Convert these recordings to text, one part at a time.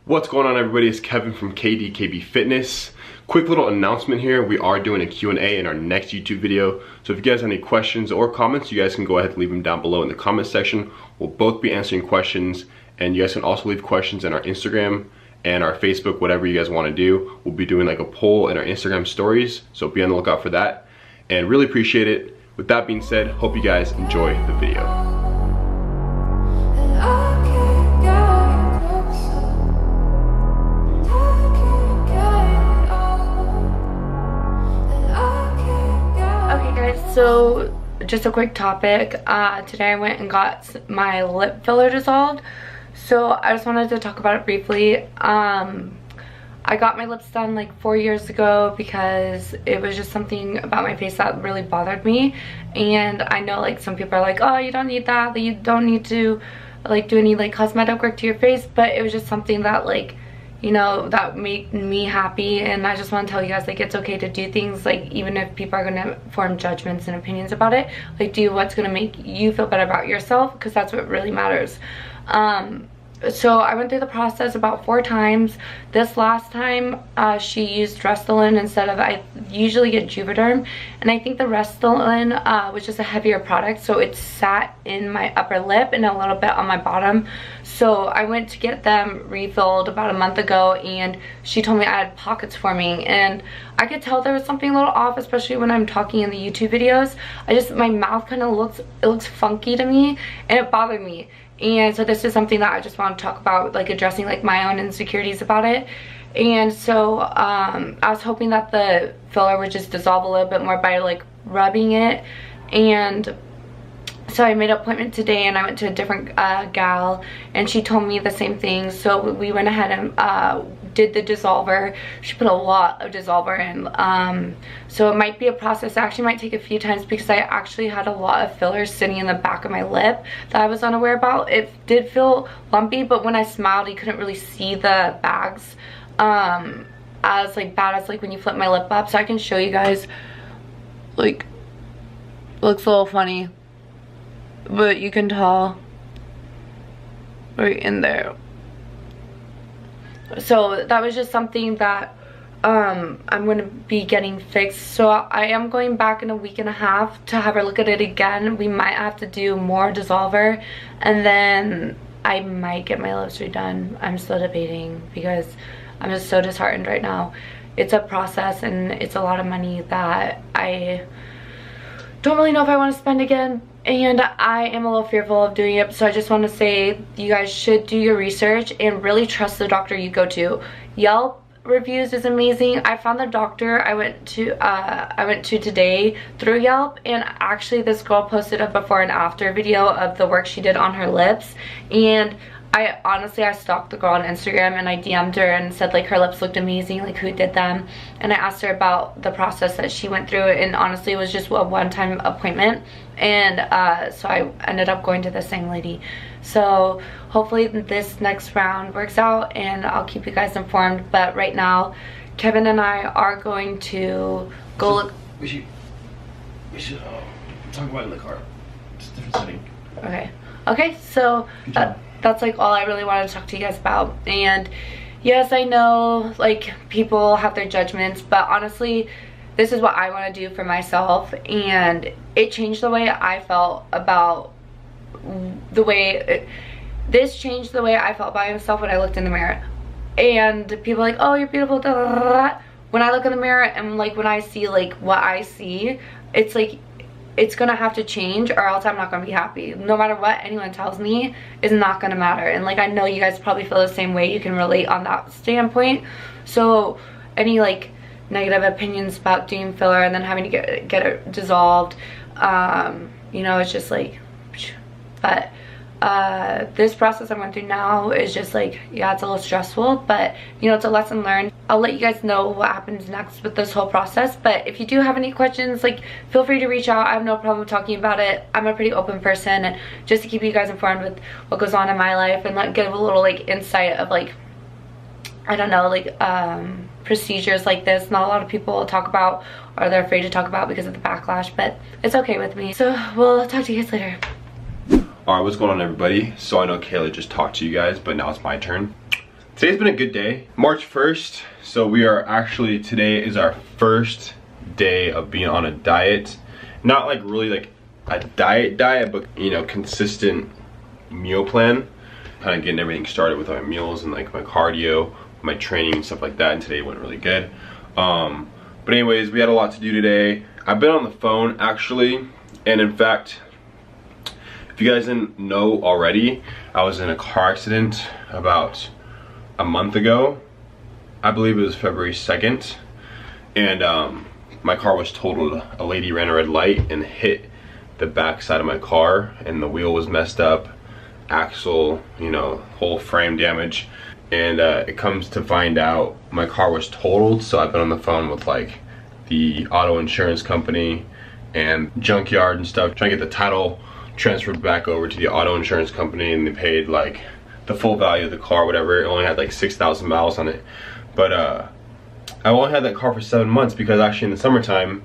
What's going on, everybody? It's Kevin from KDKB Fitness. Quick little announcement here. We are doing a Q&A in our next YouTube video. So if you guys have any questions or comments, you guys can go ahead and leave them down below in the comment section. We'll both be answering questions, and you guys can also leave questions in our Instagram and our Facebook, whatever you guys want to do. We'll be doing like a poll in our Instagram stories, so be on the lookout for that. And really appreciate it. With that being said, hope you guys enjoy the video. So just a quick topic, today I went and got my lip filler dissolved, so I just wanted to talk about it briefly. I got my lips done like 4 years ago because it was just something about my face that really bothered me, and I know like some people are like, oh, you don't need that, you don't need to like do any like cosmetic work to your face, but it was just something that like, you know, that made me happy. And I just want to tell you guys, like, it's okay to do things, like, even if people are going to form judgments and opinions about it, like, do what's going to make you feel better about yourself, because that's what really matters. So I went through the process about 4 times. This last time she used Restylane instead of, I usually get Juvederm, and I think the Restylane was just a heavier product, so it sat in my upper lip and a little bit on my bottom. So I went to get them refilled about a month ago, and she told me I had pockets forming, and I could tell there was something a little off, especially when I'm talking in the YouTube videos. My mouth kind of looks funky to me, and it bothered me. And so this is something that I just want to talk about, like addressing like my own insecurities about it. And so I was hoping that the filler would just dissolve a little bit more by like rubbing it. And so I made an appointment today, and I went to a different gal, and she told me the same thing. So we went ahead and did the dissolver. She put a lot of dissolver in, so it might be a process. It actually might take a few times because I actually had a lot of fillers sitting in the back of my lip that I was unaware about. It did feel lumpy, but when I smiled you couldn't really see the bags as like bad as like when you flip my lip up. So I can show you guys, like, it looks a little funny, but you can tell right in there. So that was just something that I'm going to be getting fixed. So I am going back in a week and a half to have her look at it again. We might have to do more dissolver, and then I might get my lips redone. I'm still debating because I'm just so disheartened right now. It's a process, and it's a lot of money that I don't really know if I want to spend again, and I am a little fearful of doing it. So I just want to say you guys should do your research and really trust the doctor you go to. Yelp reviews is amazing. I found the doctor I went to today through Yelp, and actually this girl posted a before and after video of the work she did on her lips, and I stalked the girl on Instagram, and I DM'd her and said like her lips looked amazing, like who did them, and I asked her about the process that she went through, and honestly it was just a one-time appointment, and so I ended up going to the same lady. So hopefully this next round works out, and I'll keep you guys informed. But right now Kevin and I are going to go look. We should talk about it in the car. It's a different setting. Okay, so that's like all I really wanted to talk to you guys about. And yes, I know like people have their judgments, but honestly this is what I want to do for myself, and it changed the way I felt about this changed the way I felt about myself when I looked in the mirror. And people are like, oh, you're beautiful, da, da, da, da. When I look in the mirror and like when I see like what I see, it's like it's gonna have to change, or else I'm not gonna be happy. No matter what anyone tells me is not gonna matter. And like I know you guys probably feel the same way. You can relate on that standpoint. So any like negative opinions about doing filler and then having to get it dissolved, you know, it's just like, but this process I'm going through now is just like, yeah, it's a little stressful, but you know, it's a lesson learned. I'll let you guys know what happens next with this whole process. But if you do have any questions, like, feel free to reach out. I have no problem talking about it. I'm a pretty open person, and just to keep you guys informed with what goes on in my life, and like give a little like insight of like, I don't know, like procedures like this not a lot of people talk about, or they're afraid to talk about because of the backlash, but it's okay with me. So we'll talk to you guys later. Alright, what's going on, everybody? So I know Kayla just talked to you guys, but now it's my turn. Today's been a good day. March 1st, so we are actually, today is our first day of being on a diet. Not like really like a diet, but you know, consistent meal plan. Kind of getting everything started with my meals and like my cardio, my training and stuff like that, and today went really good. But anyways, we had a lot to do today. I've been on the phone actually, and in fact, if you guys didn't know already, I was in a car accident about a month ago. I believe it was February 2nd, and my car was totaled. A lady ran a red light and hit the back side of my car, and the wheel was messed up, axle, you know, whole frame damage. And it comes to find out my car was totaled, so I've been on the phone with like the auto insurance company and junkyard and stuff, trying to get the title transferred back over to the auto insurance company, and they paid like the full value of the car, whatever. It only had like 6,000 miles on it. But I only had that car for 7 months because actually in the summertime,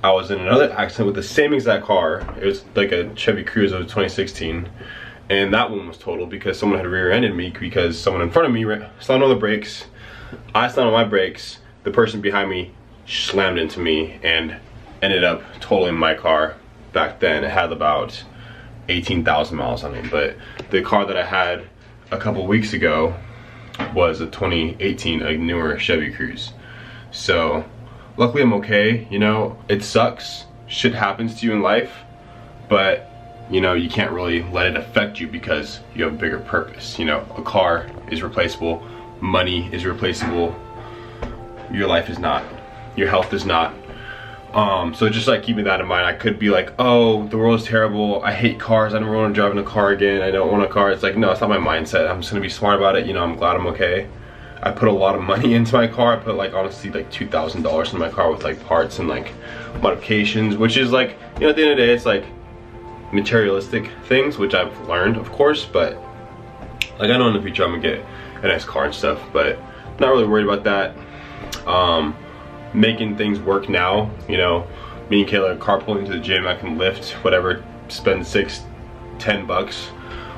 I was in another accident with the same exact car. It was like a Chevy Cruze of 2016. And that one was totaled because someone had rear-ended me because someone in front of me slammed on the brakes. I slammed on my brakes. The person behind me slammed into me and ended up totaling my car. Back then, it had about 18,000 miles on it. But the car that I had a couple weeks ago was a 2018, a newer Chevy Cruze. So luckily I'm okay. You know, it sucks. Shit happens to you in life, but you know, you can't really let it affect you because you have a bigger purpose. You know, a car is replaceable, money is replaceable, your life is not, your health is not. So just like keeping that in mind, I could be like, oh, the world is terrible, I hate cars, I never want to drive in a car again, I don't want a car. It's like, no, it's not my mindset. I'm just gonna be smart about it. You know, I'm glad I'm okay. I put a lot of money into my car. I put like, honestly, like $2,000 in my car with like parts and like modifications, which is like, you know, at the end of the day, it's like materialistic things, which I've learned, of course, but like I know in the future I'm gonna get a nice car and stuff, but not really worried about that. Making things work now, you know, me and Kayla are carpooling to the gym. I can lift whatever, spend $6-10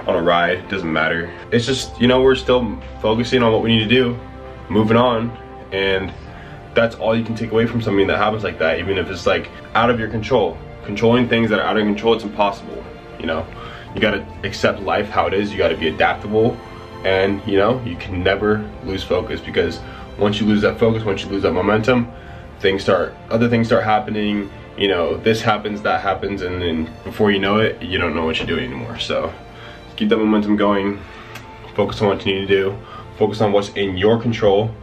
on a ride, doesn't matter. It's just, you know, we're still focusing on what we need to do, moving on, and that's all you can take away from something that happens like that, even if it's like out of your control. Controlling things that are out of control, it's impossible. You know, you gotta accept life how it is. You gotta be adaptable, and you know, you can never lose focus, because once you lose that focus, once you lose that momentum, other things start happening. You know, this happens, that happens, and then before you know it, you don't know what you're doing anymore. So keep that momentum going, focus on what you need to do, focus on what's in your control,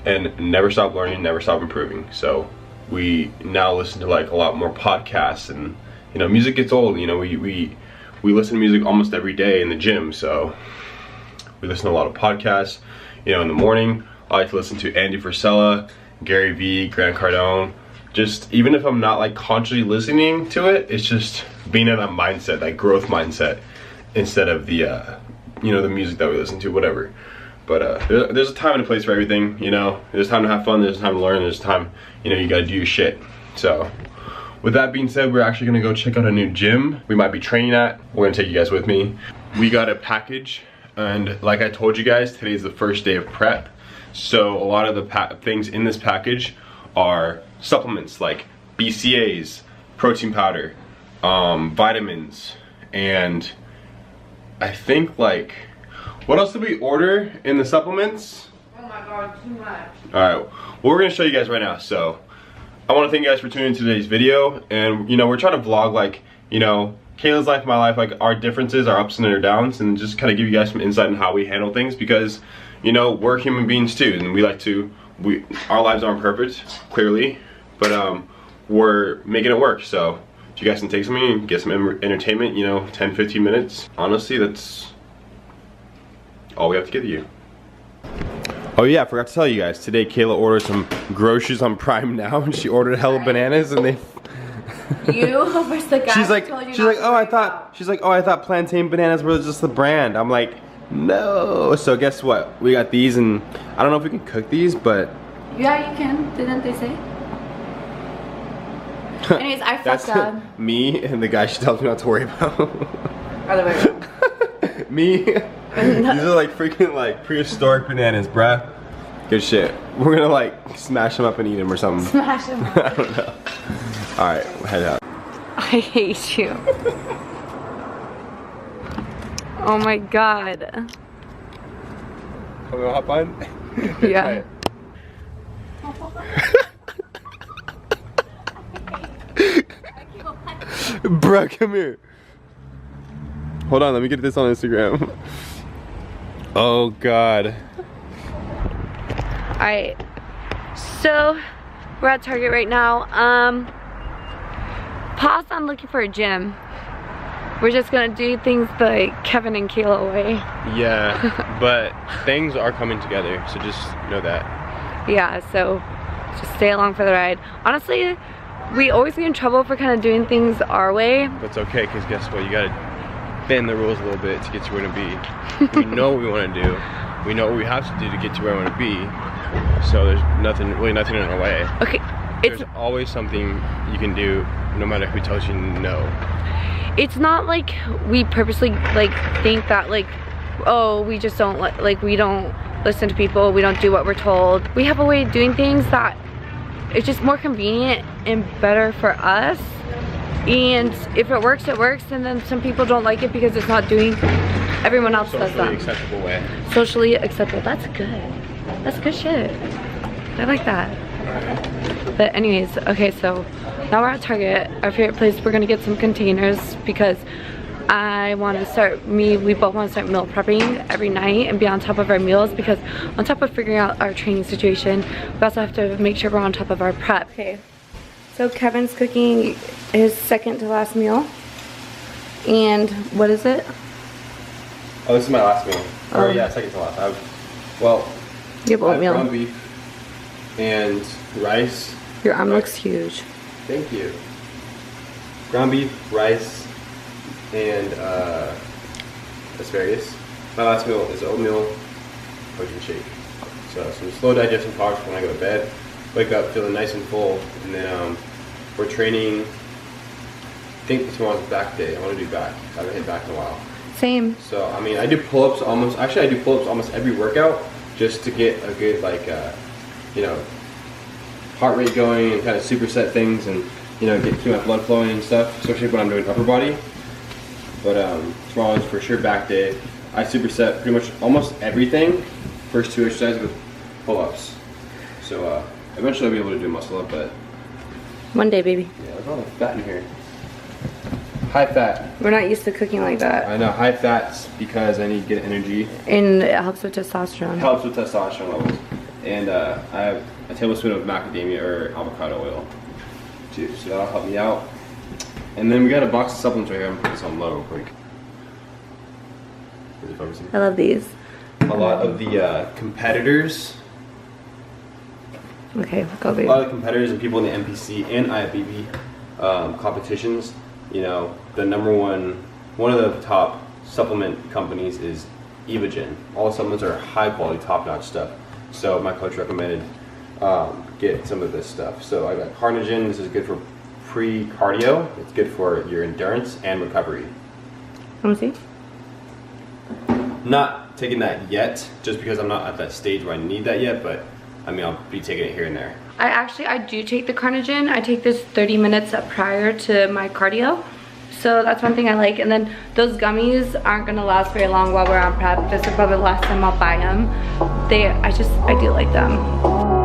and never stop learning, never stop improving. So we now listen to like a lot more podcasts, and you know, music gets old. You know, we listen to music almost every day in the gym, so we listen to a lot of podcasts. You know, in the morning I like to listen to Andy Frisella, Gary Vee, Grant Cardone. Just even if I'm not like consciously listening to it, it's just being in that mindset, that growth mindset, instead of the you know, the music that we listen to, whatever. But there's a time and a place for everything. You know, there's time to have fun, there's time to learn, there's time, you know, you gotta do your shit. So with that being said, we're actually gonna go check out a new gym we might be training at. We're gonna take you guys with me. We got a package, and like I told you guys, today's the first day of prep. So a lot of the things in this package are supplements like BCAAs, protein powder, vitamins, and I think like, what else did we order in the supplements? Oh my god, too much. Alright, well, we're gonna show you guys right now. So I want to thank you guys for tuning into today's video, and you know, we're trying to vlog like, you know, Kayla's life, my life, like our differences, our ups and our downs, and just kind of give you guys some insight on how we handle things, because you know, we're human beings too, and we like to, our lives aren't perfect, clearly, but we're making it work. So if you guys can take something and get some entertainment, you know, 10-15 minutes, honestly, that's all we have to give you. Oh yeah, I forgot to tell you guys, today Kayla ordered some groceries on Prime Now, and she ordered hella bananas, and they You was the guy she's like, oh, I thought plantain bananas were just the brand. I'm like, no. So guess what? We got these, and I don't know if we can cook these, but yeah, you can. Didn't they say? Anyways, I fucked up. Me and the guy she tells me not to worry about. By the way. Me These are like freaking like prehistoric bananas, bruh. Good shit. We're gonna like smash them up and eat them or something. Smash them up. I don't know. Alright, head out. I hate you. Oh my god. Come on, hop on? Yeah. Bruh, come here. Hold on, let me get this on Instagram. Oh god. Alright. So we're at Target right now. Pause on looking for a gym. We're just gonna do things the Kevin and Kayla way. Yeah, but things are coming together, so just know that. Yeah, so just stay along for the ride. Honestly, we always get in trouble for kind of doing things our way. But it's okay, because guess what? You gotta bend the rules a little bit to get to where to be. We know what we want to do. We know what we have to do to get to where we want to be. So there's really nothing in our way. Okay, There's always something you can do, no matter who tells you no. It's not like we purposely like think that like, oh, we just don't like we don't listen to people, we don't do what we're told. We have a way of doing things that it's just more convenient and better for us. And if it works, it works. And then some people don't like it because it's not doing everyone else does that. Socially acceptable way. Socially acceptable. That's good. That's good shit. I like that. But anyways, okay, so now we're at Target, our favorite place. We're gonna get some containers because I want to start, we both want to start meal prepping every night and be on top of our meals, because on top of figuring out our training situation, we also have to make sure we're on top of our prep. Okay, so Kevin's cooking his second to last meal. And what is it? Oh, this is my last meal. Oh. Or yeah, second to last. You have oatmeal. ground beef and rice. Your arm looks huge. Thank you. Ground beef, rice, and asparagus. My last meal is oatmeal, protein shake. So some slow digestion carbs when I go to bed. Wake up feeling nice and full, and then we're training. I think tomorrow's back day. I want to do back. I haven't hit back in a while. Same. So I mean, I do pull-ups almost. Actually, I do pull-ups almost every workout just to get a good you know, heart rate going and kind of superset things, and you know, keep my blood flowing and stuff, especially when I'm doing upper body. But tomorrow is for sure back day. I superset pretty much almost everything, first two exercises with pull-ups. So eventually I'll be able to do muscle up, but one day, baby. yeah, there's all the fat in here. High fat. We're not used to cooking like that. I know, high fats because I need to get energy. And it helps with testosterone. Helps with testosterone levels. And I have a tablespoon of macadamia or avocado oil too, so that'll help me out. And then we got a box of supplements right here. I'm gonna put this on low real quick. Is it focusing? I love these. A lot of the competitors. Okay, go baby. A lot of competitors and people in the NPC and IFBB competitions. You know, the one of the top supplement companies is Evogen. All the supplements are high quality, top notch stuff. So my coach recommended get some of this stuff. So I got carnitine. This is good for pre-cardio. It's good for your endurance and recovery. Let me see. Not taking that yet, just because I'm not at that stage where I need that yet, but I mean, I'll be taking it here and there. I do take the carnitine. I take this 30 minutes prior to my cardio. So that's one thing I like. And then those gummies aren't gonna last very long while we're on prep. This is probably the last time I'll buy them. I do like them.